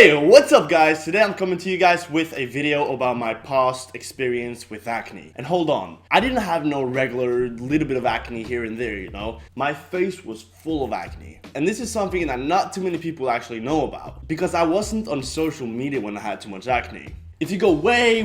Hey, what's up guys? Today I'm coming to you guys with a video about my past experience with acne. And hold on, I didn't have no regular little bit of acne here and there, you know? My face was full of acne. And this is something that not too many people actually know about, because I wasn't on social media when I had too much acne. If you go way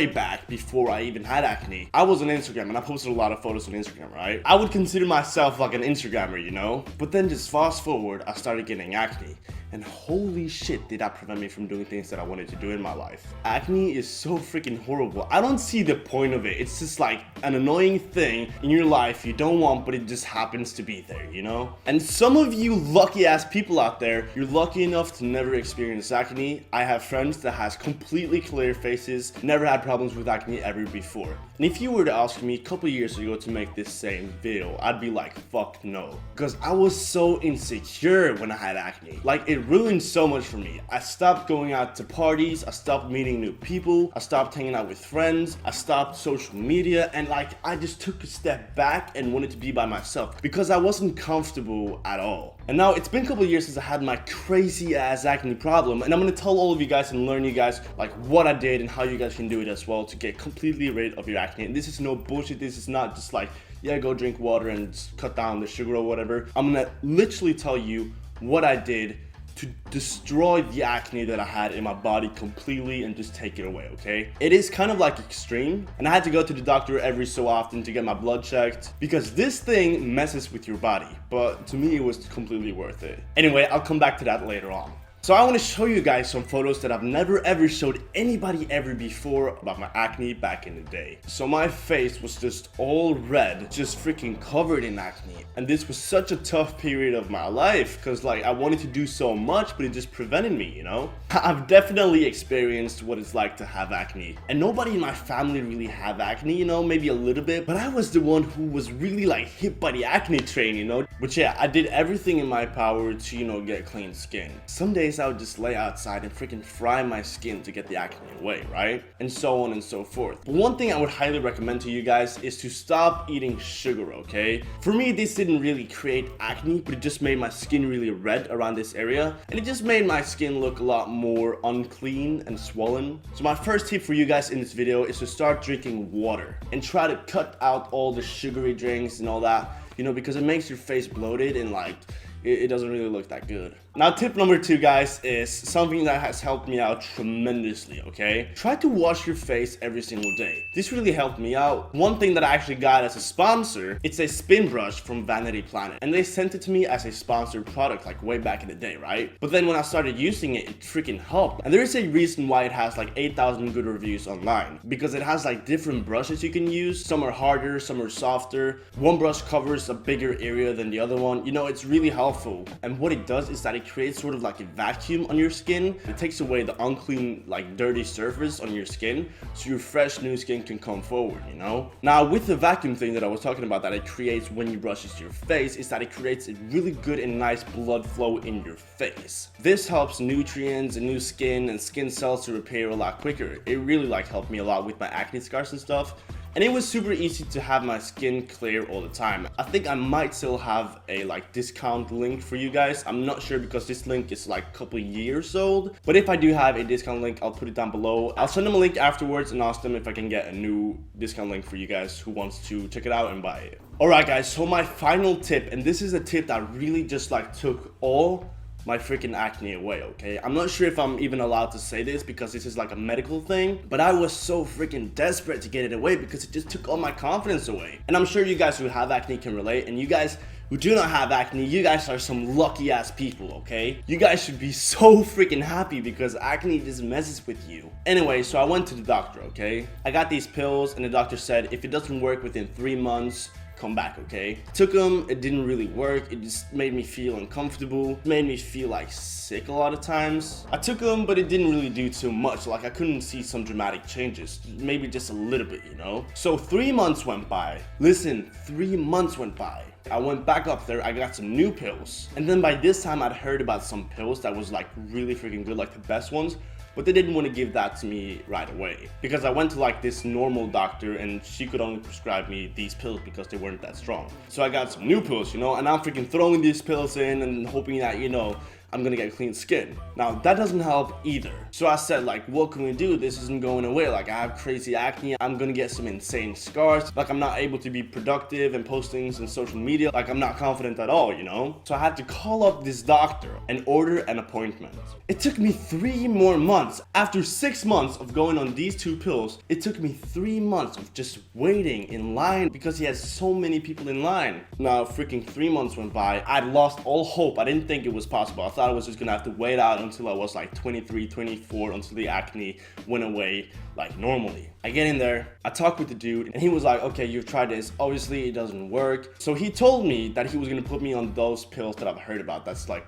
back before I even had acne, I was on Instagram and I posted a lot of photos on Instagram, right? I would consider myself like an Instagrammer, you know? But then just fast forward, I started getting acne. And holy shit, did that prevent me from doing things that I wanted to do in my life. Acne is so freaking horrible. I don't see the point of it. It's just like an annoying thing in your life you don't want, but it just happens to be there, you know? And some of you lucky ass people out there, you're lucky enough to never experience acne. I have friends that has completely clear faces, never had problems with acne ever before. And if you were to ask me a couple years ago to make this same video, I'd be like, fuck no. Because I was so insecure when I had acne. Like, it ruined so much for me. I stopped going out to parties, I stopped meeting new people, I stopped hanging out with friends, I stopped social media, and like, I just took a step back and wanted to be by myself because I wasn't comfortable at all. And now it's been a couple of years since I had my crazy ass acne problem, and I'm gonna tell all of you guys and learn you guys like what I did and how you guys can do it as well to get completely rid of your acne. And this is no bullshit. This is not just like, yeah, go drink water and cut down the sugar or whatever. I'm gonna literally tell you what I did to destroy the acne that I had in my body completely and just take it away, okay? It is kind of like extreme, and I had to go to the doctor every so often to get my blood checked because this thing messes with your body, but to me it was completely worth it. Anyway, I'll come back to that later on. So I want to show you guys some photos that I've never ever showed anybody ever before about my acne back in the day. So my face was just all red, just freaking covered in acne. And this was such a tough period of my life because like I wanted to do so much, but it just prevented me, you know? I've definitely experienced what it's like to have acne. And nobody in my family really have acne, you know, maybe a little bit, but I was the one who was really like hit by the acne train, you know? But yeah, I did everything in my power to, you know, get clean skin. Some days I would just lay outside and freaking fry my skin to get the acne away, right? And so on and so forth. But one thing I would highly recommend to you guys is to stop eating sugar, okay? For me, this didn't really create acne, but it just made my skin really red around this area, and it just made my skin look a lot more unclean and swollen. So my first tip for you guys in this video is to start drinking water and try to cut out all the sugary drinks and all that, you know, because it makes your face bloated and like it doesn't really look that good. Now, tip number 2, guys, is something that has helped me out tremendously, okay? Try to wash your face every single day. This really helped me out. One thing that I actually got as a sponsor, it's a spin brush from Vanity Planet. And they sent it to me as a sponsored product like way back in the day, right? But then when I started using it, it freaking helped. And there is a reason why it has like 8,000 good reviews online. Because it has like different brushes you can use. Some are harder, some are softer. One brush covers a bigger area than the other one. You know, it's really helpful. And what it does is that it creates sort of like a vacuum on your skin. It takes away the unclean, like dirty surface on your skin, so your fresh new skin can come forward, you know? Now, with the vacuum thing that I was talking about that it creates when you brush your face, is that it creates a really good and nice blood flow in your face. This helps nutrients and new skin and skin cells to repair a lot quicker. It really like helped me a lot with my acne scars and stuff. And it was super easy to have my skin clear all the time. I think I might still have a like discount link for you guys. I'm not sure because this link is like a couple years old. But if I do have a discount link, I'll put it down below. I'll send them a link afterwards and ask them if I can get a new discount link for you guys who wants to check it out and buy it. Alright guys, so my final tip, and this is a tip that really just like took all my freaking acne away, okay? I'm not sure if I'm even allowed to say this because this is like a medical thing, but I was so freaking desperate to get it away because it just took all my confidence away. And I'm sure you guys who have acne can relate, and you guys who do not have acne, you guys are some lucky ass people, okay? You guys should be so freaking happy because acne just messes with you. Anyway, so I went to the doctor, okay? I got these pills and the doctor said if it doesn't work within 3 months, come back, okay? Took them, it didn't really work. It just made me feel uncomfortable. It made me feel like sick a lot of times. I took them, but it didn't really do too much. Like I couldn't see some dramatic changes, maybe just a little bit, you know? So 3 months went by. Listen, 3 months went by. I went back up there, I got some new pills. And then by this time I'd heard about some pills that was like really freaking good, like the best ones. But they didn't want to give that to me right away because I went to like this normal doctor and she could only prescribe me these pills because they weren't that strong. So I got some new pills, you know, and I'm freaking throwing these pills in and hoping that, you know, I'm gonna get clean skin. Now that doesn't help either. So I said, like, what can we do? This isn't going away. Like, I have crazy acne, I'm gonna get some insane scars, like I'm not able to be productive and post things on social media, like I'm not confident at all, you know? So I had to call up this doctor and order an appointment. It took me 3 more months. After 6 months of going on these 2 pills, it took me 3 months of just waiting in line because he has so many people in line. Now freaking 3 months went by. I'd lost all hope. I didn't think it was possible. I thought I was just gonna have to wait out until I was like 23, 24, until the acne went away like normally. I get in there, I talk with the dude, and he was like, okay, you've tried this, obviously it doesn't work. So he told me that he was gonna put me on those pills that I've heard about, that's like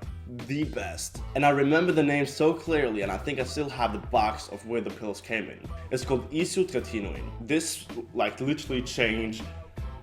the best. And I remember the name so clearly, and I think I still have the box of where the pills came in. It's called Isotretinoin. This like literally changed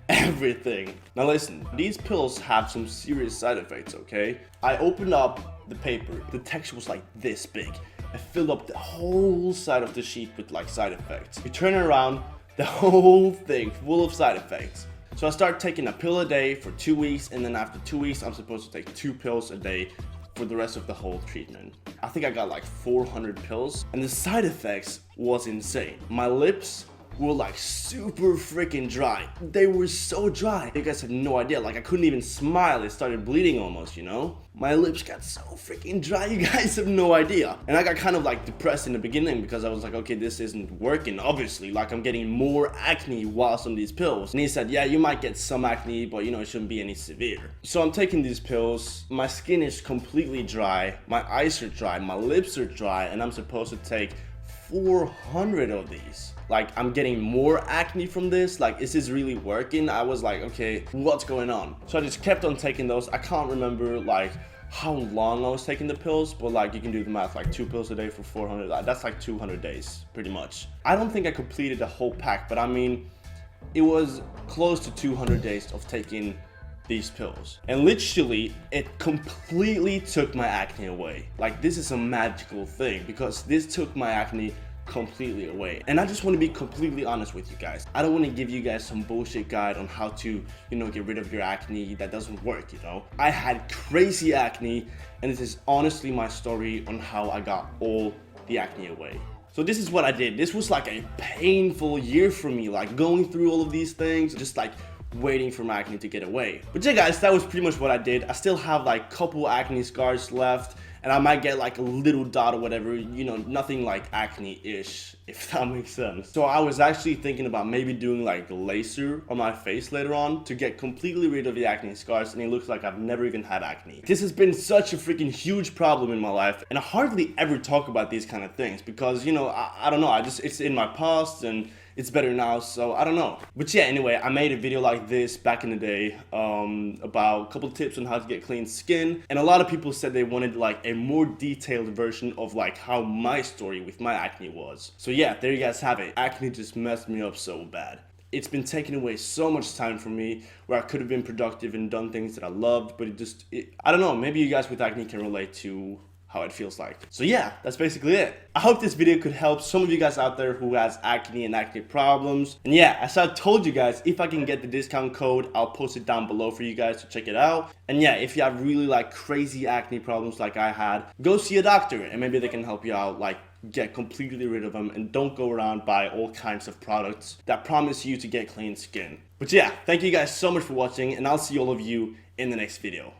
everything. Now listen, these pills have some serious side effects, okay? I opened up the paper, the text was like this big. I filled up the whole side of the sheet with like side effects. You turn it around, the whole thing full of side effects. So I start taking a pill a day for 2 weeks, and then after 2 weeks I'm supposed to take 2 pills a day for the rest of the whole treatment. I think I got like 400 pills, and the side effects was insane. My lips were like super freaking dry. They were so dry. You guys have no idea. Like I couldn't even smile. It started bleeding almost, you know? My lips got so freaking dry. You guys have no idea. And I got kind of like depressed in the beginning because I was like, okay, this isn't working. Obviously, like I'm getting more acne whilst on these pills. And he said, yeah, you might get some acne, but you know, it shouldn't be any severe. So I'm taking these pills. My skin is completely dry. My eyes are dry. My lips are dry. And I'm supposed to take 400 of these. Like I'm getting more acne from this. Like, is this really working? I was like, okay, what's going on? So I just kept on taking those. I can't remember like how long I was taking the pills, but like you can do the math, like 2 pills a day for 400, that's like 200 days pretty much. I don't think I completed the whole pack, but I mean it was close to 200 days of taking these pills, and literally it completely took my acne away. Like this is a magical thing because this took my acne completely away. And I just want to be completely honest with you guys. I don't want to give you guys some bullshit guide on how to, you know, get rid of your acne. That doesn't work, you know. I had crazy acne, and this is honestly my story on how I got all the acne away. So this is what I did. This was like a painful year for me, like going through all of these things, just like waiting for my acne to get away. But yeah guys, that was pretty much what I did. I still have like a couple acne scars left, and I might get like a little dot or whatever, you know, nothing like acne-ish, if that makes sense. So I was actually thinking about maybe doing like laser on my face later on to get completely rid of the acne scars, and it looks like I've never even had acne. This has been such a freaking huge problem in my life, and I hardly ever talk about these kind of things because, you know, I don't know, it's in my past and it's better now, so I don't know. But yeah, anyway, I made a video like this back in the day about a couple tips on how to get clean skin, and a lot of people said they wanted like a more detailed version of like how my story with my acne was. So yeah, there you guys have it. Acne just messed me up so bad. It's been taking away so much time from me where I could have been productive and done things that I loved, but I don't know, maybe you guys with acne can relate to how it feels like. So yeah, that's basically it. I hope this video could help some of you guys out there who has acne and acne problems. And yeah, as I told you guys, if I can get the discount code, I'll post it down below for you guys to check it out. And yeah, if you have really like crazy acne problems like I had, go see a doctor and maybe they can help you out, like get completely rid of them, and don't go around buy all kinds of products that promise you to get clean skin. But yeah, thank you guys so much for watching, and I'll see all of you in the next video.